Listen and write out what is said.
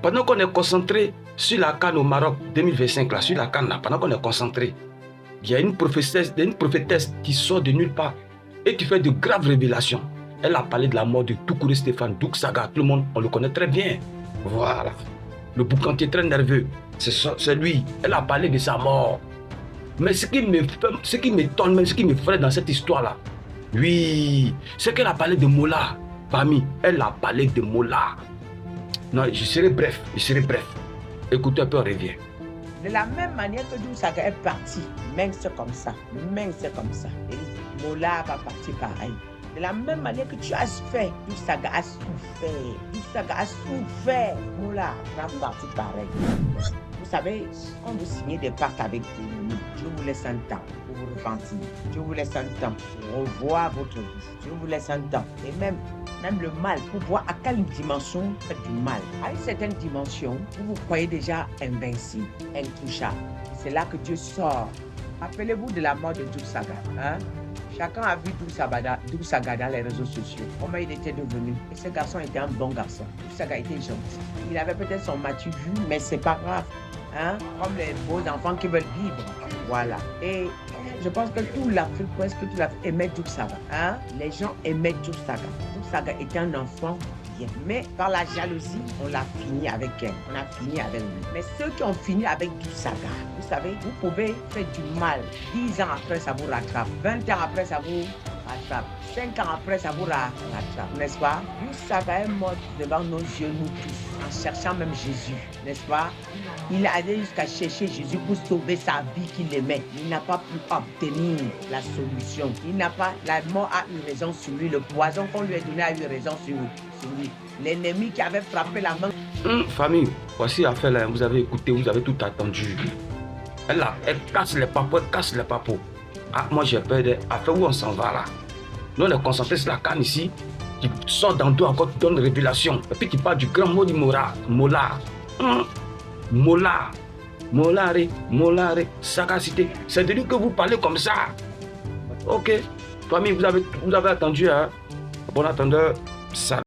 Pendant qu'on est concentré sur la CAN au Maroc 2025, là, sur la CAN, là, pendant qu'on est concentré, il y a une prophétesse qui sort de nulle part et qui fait de graves révélations. Elle a parlé de la mort de Toukouré Stéphane, Douk Saga, tout le monde, on le connaît très bien. Voilà. Le boucantier très nerveux, c'est lui. Elle a parlé de sa mort. Mais ce qui m'étonne, même ce qui me ferait dans cette histoire-là, oui, c'est qu'elle a parlé de Mola. Parmi, elle a parlé de Mola. Non, je serai bref. Écoutez un peu, on revient. De la même manière que Douk Saga est parti, mince comme ça. Et Mola va partir pareil. De la même manière que tu as fait, Douk Saga a souffert. Mola va partir pareil. Vous savez, quand vous signez des pactes avec des ennemis, Dieu vous laisse un temps pour vous repentir. Dieu vous laisse un temps pour revoir votre vie. Dieu vous laisse un temps. Et même le mal, pour voir à quelle dimension vous faites du mal. À une certaine dimension, vous vous croyez déjà invincible, intouchable. C'est là que Dieu sort. Rappelez-vous de la mort de Douk Saga. Hein? Chacun a vu Douk Saga dans les réseaux sociaux. Comment il était devenu. Et ce garçon était un bon garçon. Douk Saga était gentil. Il avait peut-être son matu vu, mais c'est pas grave. Hein? Comme les beaux enfants qui veulent vivre. Voilà. Et je pense que toute l'Afrique, presque toute l'Afrique aimait Douk Saga. Hein? Les gens aimaient Douk Saga. Douk Saga était un enfant bien. Mais par la jalousie, on l'a fini avec elle. On a fini avec lui. Mais ceux qui ont fini avec Douk Saga, vous savez, vous pouvez faire du mal. 10 ans après, ça vous rattrape. 20 ans après, ça vous rattrape. 5 ans après, ça vous rattrape. N'est-ce pas? Douk Saga est mort devant nos yeux, nous tous, en cherchant même Jésus. N'est-ce pas? Il allait jusqu'à chercher Jésus pour sauver sa vie qu'il aimait. Il n'a pas pu obtenir la solution. La mort a eu raison sur lui. Le poison qu'on lui a donné a eu raison sur lui. L'ennemi qui avait frappé la main. Famille, voici l'affaire là. Vous avez écouté, vous avez tout attendu. Elle casse les papos, Ah, moi j'ai peur de l'affaire où on s'en va là. Nous on est concentrés sur la canne ici. Qui sort dans toi encore, qui donne une révélation. Et puis qui parle du grand mot du Mola. Molare, sagacité. C'est de lui que vous parlez comme ça. Ok. Famille, vous avez attendu, hein. Bon attendeur, ça.